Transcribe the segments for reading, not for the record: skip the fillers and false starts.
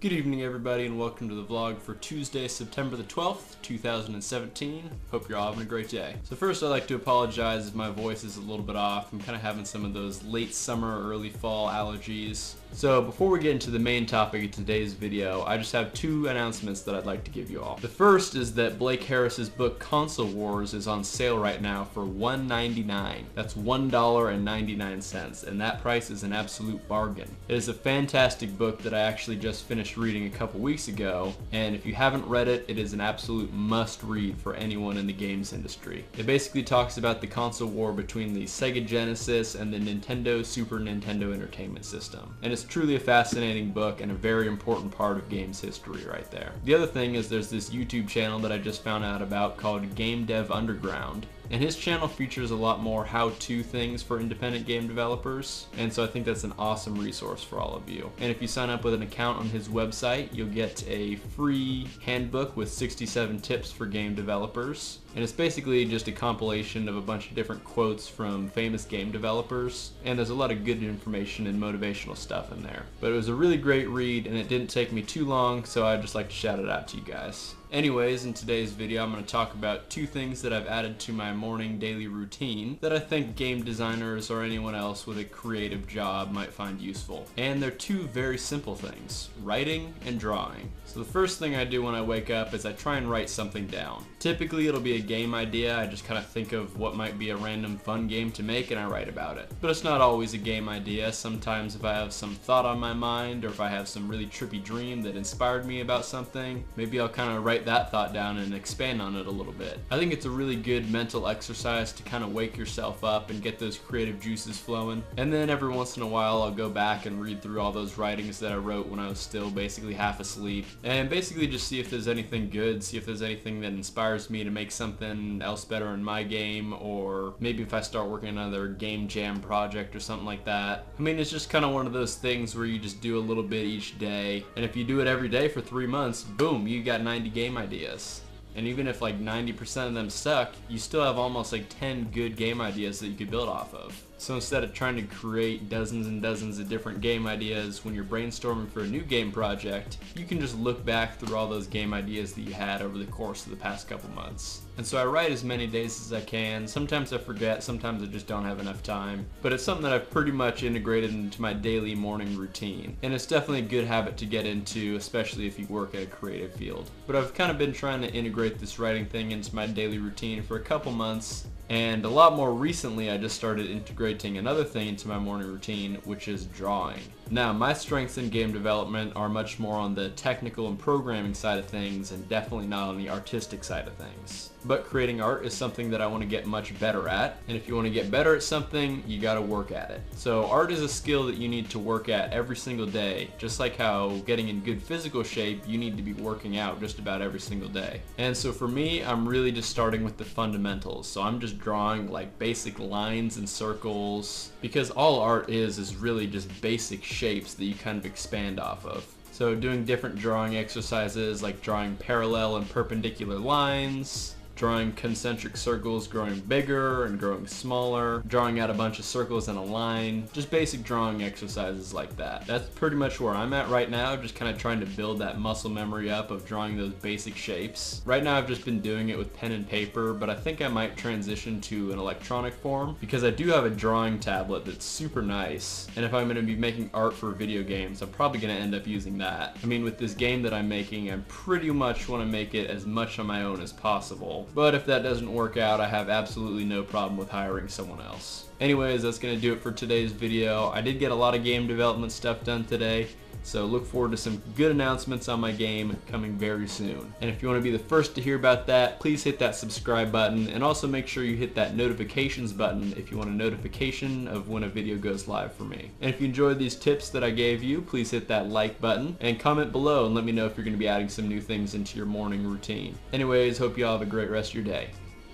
Good evening everybody and welcome to the vlog for Tuesday, September the 12th, 2017. Hope you're all having a great day. So first I'd like to apologize if my voice is a little bit off. I'm kind of having some of those late summer, early fall allergies. So before we get into the main topic of today's video, I just have two announcements that I'd like to give you all. The first is that Blake Harris's book Console Wars is on sale right now for $1.99. That's $1.99, and that price is an absolute bargain. It is a fantastic book that I actually just finished reading a couple weeks ago, and if you haven't read it, it is an absolute must read for anyone in the games industry. It basically talks about the console war between the Sega Genesis and the Nintendo Super Nintendo Entertainment System, and it's truly a fascinating book and a very important part of games history right there. The other thing is there's this YouTube channel that I just found out about called Game Dev Underground, and his channel features a lot more how-to things for independent game developers, and so I think that's an awesome resource for all of you. And if you sign up with an account on his website, you'll get a free handbook with 67 tips for game developers, and it's basically just a compilation of a bunch of different quotes from famous game developers, and there's a lot of good information and motivational stuff in there. But it was a really great read and it didn't take me too long, so I'd just like to shout it out to you guys. Anyways, in today's video I'm going to talk about two things that I've added to my morning daily routine that I think game designers or anyone else with a creative job might find useful. And they're two very simple things: writing and drawing. So the first thing I do when I wake up is I try and write something down. Typically it'll be a game idea. I just kind of think of what might be a random fun game to make and I write about it. But it's not always a game idea. Sometimes if I have some thought on my mind, or if I have some really trippy dream that inspired me about something, maybe I'll kind of write that thought down and expand on it a little bit. I think it's a really good mental exercise to kind of wake yourself up and get those creative juices flowing. And then every once in a while I'll go back and read through all those writings that I wrote when I was still basically half asleep, and basically just see if there's anything good, see if there's anything that inspires me to make something else better in my game, or maybe if I start working on another game jam project or something like that. I mean, it's just kind of one of those things where you just do a little bit each day, and if you do it every day for 3 months, boom, you got 90 game ideas. And even if like 90% of them suck, you still have almost like 10 good game ideas that you could build off of. So instead of trying to create dozens and dozens of different game ideas when you're brainstorming for a new game project, you can just look back through all those game ideas that you had over the course of the past couple months. And so I write as many days as I can. Sometimes I forget, sometimes I just don't have enough time. But it's something that I've pretty much integrated into my daily morning routine. And it's definitely a good habit to get into, especially if you work in a creative field. But I've kind of been trying to integrate this writing thing into my daily routine for a couple months. And a lot more recently, I just started integrating another thing into my morning routine, which is drawing. Now, my strengths in game development are much more on the technical and programming side of things, and definitely not on the artistic side of things. But creating art is something that I want to get much better at, and if you want to get better at something, you gotta work at it. So art is a skill that you need to work at every single day, just like how getting in good physical shape, you need to be working out just about every single day. And so for me, I'm really just starting with the fundamentals. So I'm just drawing like basic lines and circles, because all art is really just basic shapes that you kind of expand off of. So doing different drawing exercises like drawing parallel and perpendicular lines, drawing concentric circles growing bigger and growing smaller, drawing out a bunch of circles in a line, just basic drawing exercises like that. That's pretty much where I'm at right now, just kind of trying to build that muscle memory up of drawing those basic shapes. Right now I've just been doing it with pen and paper, but I think I might transition to an electronic form, because I do have a drawing tablet that's super nice, and if I'm going to be making art for video games, I'm probably going to end up using that. I mean, with this game that I'm making, I pretty much want to make it as much on my own as possible. But if that doesn't work out, I have absolutely no problem with hiring someone else. Anyways, that's going to do it for today's video. I did get a lot of game development stuff done today, so look forward to some good announcements on my game coming very soon. And if you want to be the first to hear about that, please hit that subscribe button, and also make sure you hit that notifications button if you want a notification of when a video goes live for me. And if you enjoyed these tips that I gave you, please hit that like button and comment below and let me know if you're going to be adding some new things into your morning routine. Anyways, hope you all have a great rest of your day.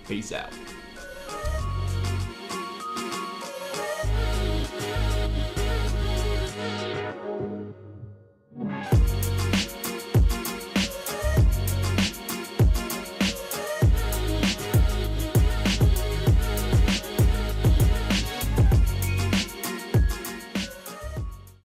Peace out.